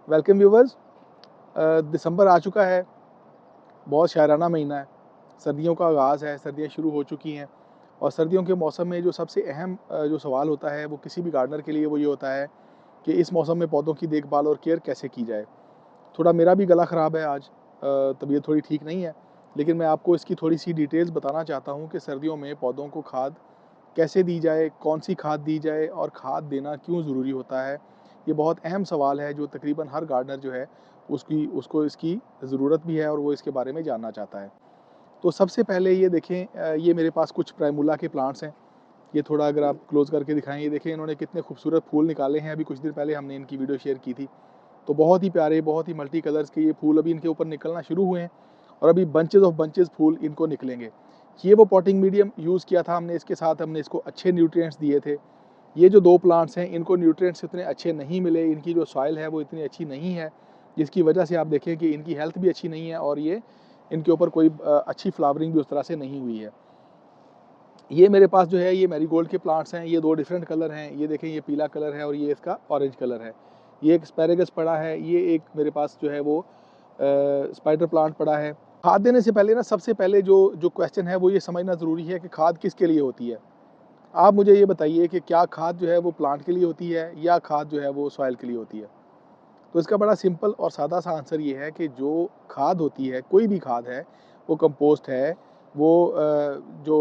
Welcome viewers. दिसंबर आ चुका है, बहुत शायराना महीना है, सर्दियों का आगाज़ है, सर्दियाँ शुरू हो चुकी हैं और सर्दियों के मौसम में जो सबसे अहम जो सवाल होता है वो किसी भी गार्डनर के लिए वो ये होता है कि इस मौसम में पौधों की देखभाल और केयर कैसे की जाए। थोड़ा मेरा भी गला ख़राब है आज, तबीयत थोड़ी ठीक नहीं है, लेकिन मैं आपको इसकी थोड़ी सी डिटेल्स बताना चाहता हूँ कि सर्दियों में पौधों को खाद कैसे दी जाए, कौन सी खाद दी जाए और खाद देना क्यों ज़रूरी होता है। ये बहुत अहम सवाल है जो तकरीबन हर गार्डनर जो है उसको इसकी ज़रूरत भी है और वो इसके बारे में जानना चाहता है। तो सबसे पहले ये देखें, ये मेरे पास कुछ प्राइमुला के प्लांट्स हैं। ये थोड़ा अगर आप क्लोज़ करके दिखाएँ, ये देखें इन्होंने कितने खूबसूरत फूल निकाले हैं। अभी कुछ दिन पहले हमने इनकी वीडियो शेयर की थी। तो बहुत ही प्यारे, बहुत ही मल्टी कलर्स के ये फूल अभी इनके ऊपर निकलना शुरू हुए हैं और अभी बंचेज़ ऑफ बंचेज़ फूल इनको निकलेंगे। ये वो पॉटिंग मीडियम यूज़ किया था हमने, इसके साथ हमने इसको अच्छे न्यूट्रिएंट्स दिए थे। ये जो 2 प्लांट्स हैं इनको न्यूट्रिएंट्स इतने अच्छे नहीं मिले, इनकी जो सॉइल है वो इतनी अच्छी नहीं है, जिसकी वजह से आप देखें कि इनकी हेल्थ भी अच्छी नहीं है और ये इनके ऊपर कोई अच्छी फ्लावरिंग भी उस तरह से नहीं हुई है। ये मेरे पास जो है ये मैरीगोल्ड के प्लांट्स हैं, ये 2 डिफरेंट कलर हैं। ये देखें, ये पीला कलर है और ये इसका ऑरेंज कलर है। ये एक एस्पैरेगस पड़ा है, ये एक मेरे पास जो है वो स्पाइडर प्लांट पड़ा है। खाद देने से पहले ना सबसे पहले जो जो क्वेश्चन है वो ये समझना ज़रूरी है कि खाद किसके लिए होती है। आप मुझे ये बताइए कि क्या खाद जो है वो प्लांट के लिए होती है या खाद जो है वो सॉइल के लिए होती है। तो इसका बड़ा सिंपल और सादा सा आंसर ये है कि जो खाद होती है, कोई भी खाद है, वो कंपोस्ट है, वो जो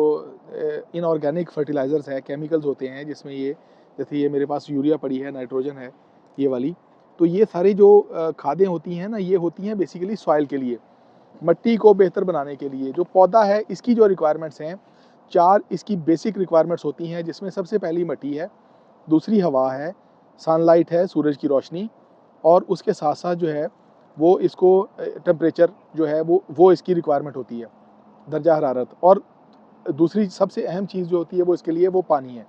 इनऑर्गेनिक फर्टिलाइज़र्स है, केमिकल्स होते हैं जिसमें ये, जैसे ये मेरे पास यूरिया पड़ी है, नाइट्रोजन है, ये वाली। तो ये सारी जो खादें होती हैं ना, ये होती हैं बेसिकली सॉइल के लिए, मिट्टी को बेहतर बनाने के लिए। जो पौधा है इसकी जो रिक्वायरमेंट्स हैं, 4 इसकी बेसिक रिक्वायरमेंट्स होती हैं, जिसमें सबसे पहली मिट्टी है, दूसरी हवा है, सनलाइट है, सूरज की रोशनी, और उसके साथ-साथ जो है वो इसको टेम्परेचर जो है वो इसकी रिक्वायरमेंट होती है, दर्जा हरारत। और दूसरी सबसे अहम चीज़ जो होती है वो इसके लिए वो पानी है।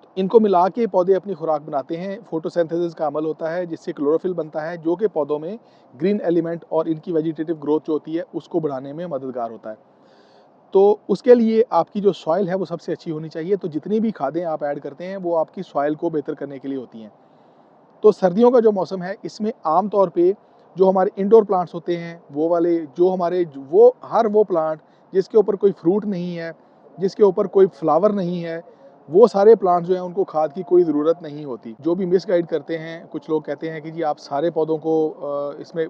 तो इनको मिला के पौधे अपनी खुराक बनाते हैं। फोटोसिंथेसिस का अमल होता है जिससे क्लोरोफिल बनता है, जो कि पौधों में ग्रीन एलिमेंट और इनकी वेजिटेटिव ग्रोथ जो होती है उसको बढ़ाने में मददगार होता है। तो उसके लिए आपकी जो सॉइल है वो सबसे अच्छी होनी चाहिए। तो जितनी भी खादें आप ऐड करते हैं वो आपकी सॉइल को बेहतर करने के लिए होती हैं। तो सर्दियों का जो मौसम है इसमें आम तौर पे जो हमारे इंडोर प्लांट्स होते हैं वो वाले, जो हमारे वो हर वो प्लांट जिसके ऊपर कोई फ्रूट नहीं है, जिसके ऊपर कोई फ्लावर नहीं है, वो सारे प्लांट्स जो हैं उनको खाद की कोई ज़रूरत नहीं होती। जो भी मिसगाइड करते हैं, कुछ लोग कहते हैं कि जी आप सारे पौधों को इसमें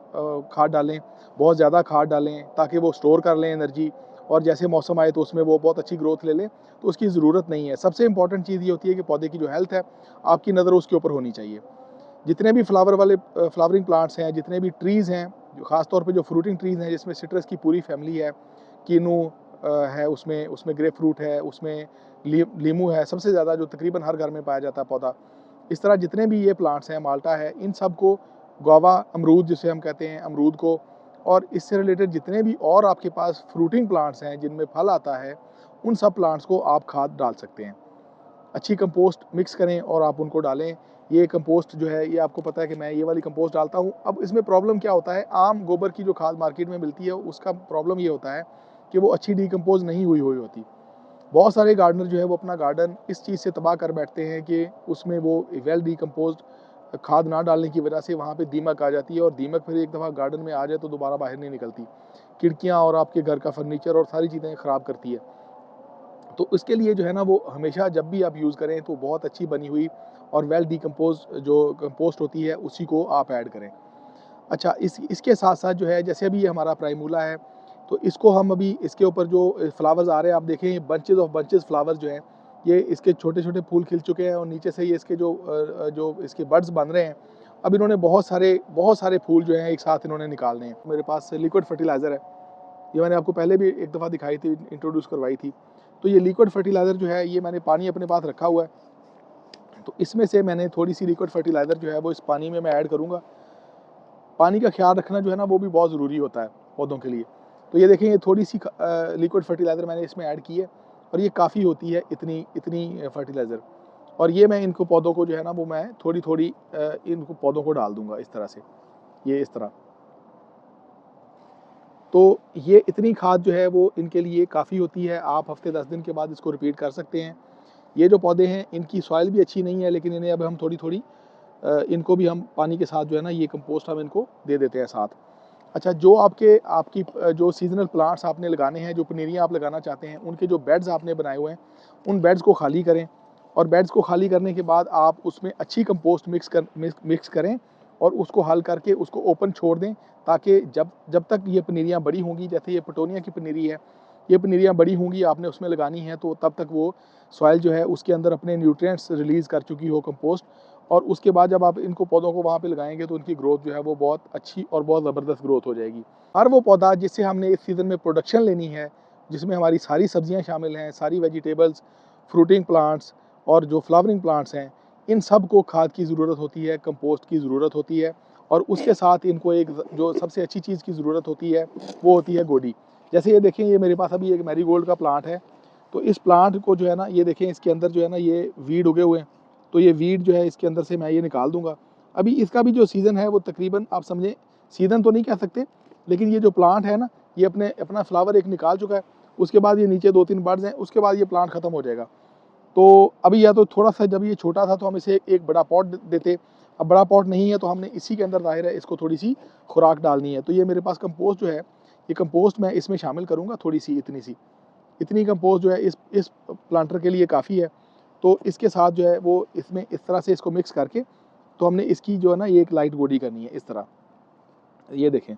खाद डालें, बहुत ज़्यादा खाद डालें ताकि वो स्टोर कर लें एनर्जी और जैसे मौसम आए तो उसमें वो बहुत अच्छी ग्रोथ ले लें, तो उसकी ज़रूरत नहीं है। सबसे इंपॉर्टेंट चीज़ ये होती है कि पौधे की जो हेल्थ है, आपकी नज़र उसके ऊपर होनी चाहिए। जितने भी फ्लावर वाले फ्लावरिंग प्लांट्स हैं, जितने भी ट्रीज़ हैं, जो ख़ास तौर पे जो फ्रूटिंग ट्रीज़ हैं जिसमें सिट्रस की पूरी फैमिली है, किनू है, उसमें उसमें ग्रेप फ्रूट है, उसमें लीमू है, सबसे ज़्यादा जो तकरीबन हर घर में पाया जाता है पौधा। इस तरह जितने भी ये प्लांट्स हैं, माल्टा है, इन सब को, गुआवा, अमरूद जिसे हम कहते हैं, अमरूद को, और इससे रिलेटेड जितने भी और आपके पास फ्रूटिंग प्लांट्स हैं जिनमें फल आता है, उन सब प्लांट्स को आप खाद डाल सकते हैं। अच्छी कंपोस्ट मिक्स करें और आप उनको डालें। ये कंपोस्ट जो है, ये आपको पता है कि मैं ये वाली कंपोस्ट डालता हूँ। अब इसमें प्रॉब्लम क्या होता है, आम गोबर की जो खाद मार्केट में मिलती है उसका प्रॉब्लम ये होता है कि वो अच्छी डिकम्पोज़ नहीं हुई होती। बहुत सारे गार्डनर जो है वो अपना गार्डन इस चीज़ से तबाह कर बैठते हैं कि उसमें वो वेल डिकम्पोज़्ड खाद ना डालने की वजह से वहाँ पे दीमक आ जाती है और दीमक फिर एक दफ़ा गार्डन में आ जाए तो दोबारा बाहर नहीं निकलती। खिड़कियाँ और आपके घर का फर्नीचर और सारी चीज़ें ख़राब करती है। तो इसके लिए जो है ना, वो हमेशा जब भी आप यूज़ करें तो बहुत अच्छी बनी हुई और वेल डिकम्पोज़ जो कंपोस्ट होती है उसी को आप ऐड करें। अच्छा, इसके साथ-साथ जो है, जैसे अभी ये हमारा प्राइमूला है, तो इसको हम अभी इसके ऊपर जो फ्लावर्स आ रहे हैं, आप देखें ये बंचेज़ ऑफ बंचेज़ फ्लावर्स जो हैं, ये इसके छोटे-छोटे फूल खिल चुके हैं और नीचे से ये इसके जो इसके बड्स बन रहे हैं। अब इन्होंने बहुत सारे फूल जो हैं एक साथ इन्होंने निकालने हैं। मेरे पास लिक्विड फर्टिलाइज़र है। ये मैंने आपको पहले भी एक दफ़ा दिखाई थी, इंट्रोड्यूस करवाई थी। तो ये लिक्विड फर्टिलाइज़र जो है, ये मैंने पानी अपने पास रखा हुआ है। तो इसमें से मैंने थोड़ी-सी लिक्विड फर्टिलाइज़र जो है वो इस पानी में मैं ऐड करूँगा। पानी का ख्याल रखना जो है ना वो भी बहुत ज़रूरी होता है पौधों के लिए। तो ये देखें, ये थोड़ी-सी लिक्विड फर्टिलाइज़र मैंने इसमें ऐड की है और ये काफ़ी होती है, इतनी इतनी फर्टिलाइज़र। और ये मैं इनको पौधों को जो है ना वो मैं थोड़ी-थोड़ी इनको पौधों को डाल दूँगा इस तरह से, ये इस तरह। तो ये इतनी खाद जो है वो इनके लिए काफ़ी होती है। आप हफ़्ते 10 दिन के बाद इसको रिपीट कर सकते हैं। ये जो पौधे हैं इनकी सॉइल भी अच्छी नहीं है, लेकिन इन्हें अब हम थोड़ी-थोड़ी इनको भी हम पानी के साथ जो है ना ये कंपोस्ट हम इनको दे देते हैं साथ। अच्छा, जो आपकी जो सीज़नल प्लांट्स आपने लगाने हैं, जो पनीरियाँ आप लगाना चाहते हैं, उनके जो बेड्स आपने बनाए हुए हैं, उन बेड्स को खाली करें और बेड्स को खाली करने के बाद आप उसमें अच्छी कंपोस्ट मिक्स करें और उसको हल करके उसको ओपन छोड़ दें, ताकि जब तक ये पनीरियाँ बड़ी होंगी, जैसे ये पिटोनिया की पनीरी है, ये पनीरियाँ बड़ी होंगी, आपने उसमें लगानी है, तो तब तक वो सॉइल जो है उसके अंदर अपने न्यूट्रिएंट्स रिलीज़ कर चुकी हो कंपोस्ट, और उसके बाद जब आप इनको पौधों को वहाँ पे लगाएंगे तो उनकी ग्रोथ जो है वो बहुत अच्छी और बहुत ज़बरदस्त ग्रोथ हो जाएगी। हर वो पौधा जिससे हमने इस सीज़न में प्रोडक्शन लेनी है, जिसमें हमारी सारी सब्जियाँ शामिल हैं, सारी वेजिटेबल्स, फ्रूटिंग प्लांट्स और जो फ्लावरिंग प्लांट्स हैं, इन सब को खाद की ज़रूरत होती है, कंपोस्ट की ज़रूरत होती है, और उसके साथ इनको एक जो सबसे अच्छी चीज़ की ज़रूरत होती है वो होती है गोडी। जैसे ये देखें, ये मेरे पास अभी एक मैरीगोल्ड का प्लांट है, तो इस प्लांट को जो है ना, ये देखें इसके अंदर जो है ना ये वीड उगे हुए हैं, तो ये वीड जो है इसके अंदर से मैं ये निकाल दूंगा। अभी इसका भी जो सीज़न है वो तकरीबन आप समझें, सीज़न तो नहीं कह सकते, लेकिन ये जो प्लांट है ना, ये अपना फ्लावर एक निकाल चुका है, उसके बाद ये नीचे 2-3 बर्ड्स हैं, उसके बाद ये प्लांट ख़त्म हो जाएगा। तो अभी या तो थोड़ा सा, जब ये छोटा था तो हम इसे एक बड़ा पॉट देते, अब बड़ा पॉट नहीं है तो हमने इसी के अंदर ज़ाहिर है इसको थोड़ी सी खुराक डालनी है। तो ये मेरे पास कंपोस्ट जो है, ये कंपोस्ट मैं इसमें शामिल करूँगा, थोड़ी सी इतनी कंपोस्ट जो है इस प्लांटर के लिए काफ़ी है। तो इसके साथ जो है वो इसमें इस तरह से इसको मिक्स करके, तो हमने इसकी जो है ना ये एक लाइट गोडी करनी है इस तरह। ये देखें,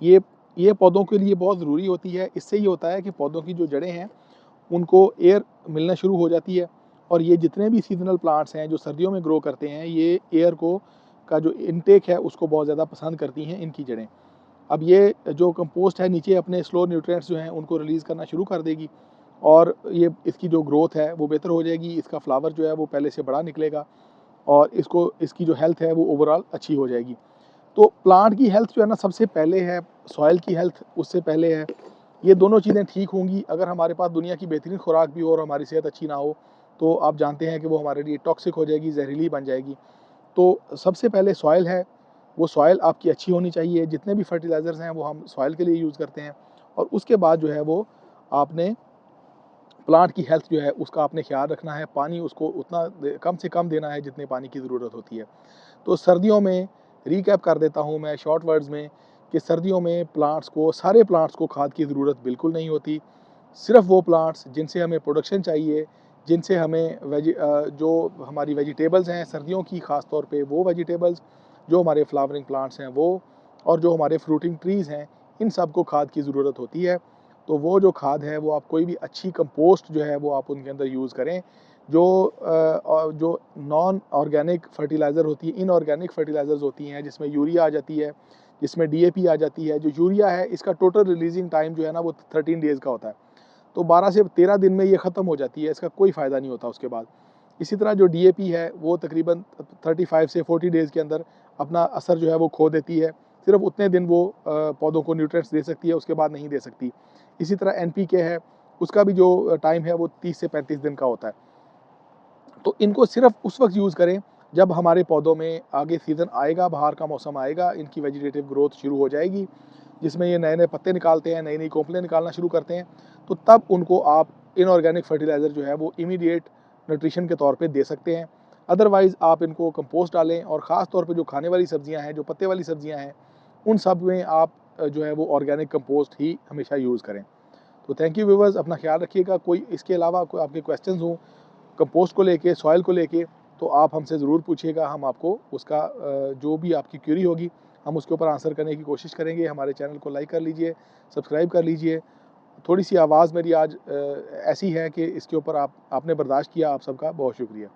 ये ये पौधों के लिए बहुत ज़रूरी होती है। इससे ये होता है कि पौधों की जो जड़ें हैं उनको एयर मिलना शुरू हो जाती है, और ये जितने भी सीजनल प्लांट्स हैं जो सर्दियों में ग्रो करते हैं, ये एयर को का जो इनटेक है उसको बहुत ज़्यादा पसंद करती हैं इनकी जड़ें। अब ये जो कंपोस्ट है नीचे अपने स्लो न्यूट्रिएंट्स जो हैं उनको रिलीज़ करना शुरू कर देगी, और ये इसकी जो ग्रोथ है वो बेहतर हो जाएगी, इसका फ्लावर जो है वो पहले से बड़ा निकलेगा, और इसकी जो हेल्थ है वो ओवरऑल अच्छी हो जाएगी। तो प्लांट की हेल्थ जो है ना सबसे पहले है, सॉइल की हेल्थ उससे पहले है। ये दोनों चीज़ें ठीक होंगी, अगर हमारे पास दुनिया की बेहतरीन खुराक भी हो और हमारी सेहत अच्छी ना हो, तो आप जानते हैं कि वो हमारे लिए टॉक्सिक हो जाएगी, जहरीली बन जाएगी। तो सबसे पहले सॉइल है, वो सॉइल आपकी अच्छी होनी चाहिए। जितने भी फर्टिलाइज़र्स हैं वो हम सॉइल के लिए यूज़ करते हैं, और उसके बाद जो है वो आपने प्लांट की हेल्थ जो है उसका आपने ख्याल रखना है। पानी उसको उतना कम से कम देना है जितने पानी की ज़रूरत होती है। तो सर्दियों में रीकैप कर देता हूँ मैं शॉर्ट वर्ड्स में, कि सर्दियों में सारे प्लांट्स को खाद की ज़रूरत बिल्कुल नहीं होती। सिर्फ वो प्लांट्स जिनसे हमें प्रोडक्शन चाहिए, जिनसे हमें जो हमारी वेजिटेबल्स हैं सर्दियों की, ख़ास तौर पे वो वेजिटेबल्स, जो हमारे फ्लावरिंग प्लांट्स हैं वो, और जो हमारे फ्रूटिंग ट्रीज़ हैं, इन सब को खाद की ज़रूरत होती है। तो वो जो खाद है वो आप कोई भी अच्छी कंपोस्ट जो है वो आप उनके अंदर यूज़ करें। जो नॉन ऑर्गेनिक फर्टिलाइज़र होती है, इनऑर्गेनिक फर्टिलाइज़र्स होती हैं, जिसमें यूरिया आ जाती है, जिसमें डीएपी आ जाती है। जो यूरिया है इसका टोटल रिलीजिंग टाइम जो है ना वो 13 डेज़ का होता है, तो 12 से 13 दिन में ये ख़त्म हो जाती है, इसका कोई फ़ायदा नहीं होता उसके बाद। इसी तरह जो डीएपी है वो तकरीबन 35 से 40 डेज़ के अंदर अपना असर जो है वो खो देती है। सिर्फ उतने दिन वो पौधों को न्यूट्रिएंट्स दे सकती है, उसके बाद नहीं दे सकती। इसी तरह एनपीके है, उसका भी जो टाइम है वो 30 से 35 दिन का होता है। तो इनको सिर्फ उस वक्त यूज़ करें जब हमारे पौधों में आगे सीज़न आएगा, बाहर का मौसम आएगा, इनकी वेजिटेटिव ग्रोथ शुरू हो जाएगी, जिसमें ये नए नए पत्ते निकालते हैं, नई नई कोंपलें निकालना शुरू करते हैं, तो तब उनको आप इनऑर्गेनिक फर्टिलाइज़र जो है वो इमीडिएट न्यूट्रिशन के तौर पे दे सकते हैं। अदरवाइज़ आप इनको कंपोस्ट डालें, और ख़ास तौर पे जो खाने वाली सब्जियां हैं, जो पत्ते वाली सब्जियां हैं, उन सब में आप जो है वो ऑर्गेनिक कंपोस्ट ही हमेशा यूज़ करें। तो थैंक यू व्यूवर्स, अपना ख्याल रखिएगा। कोई इसके अलावा कोई आपके क्वेश्चंस हों कंपोस्ट को लेके, सॉइल को लेके, तो आप हमसे ज़रूर पूछिएगा। हम आपको उसका जो भी आपकी क्वेरी होगी हम उसके ऊपर आंसर करने की कोशिश करेंगे। हमारे चैनल को लाइक कर लीजिए, सब्सक्राइब कर लीजिए। थोड़ी सी आवाज़ मेरी आज ऐसी है कि इसके ऊपर आपने बर्दाश्त किया, आप सबका बहुत शुक्रिया।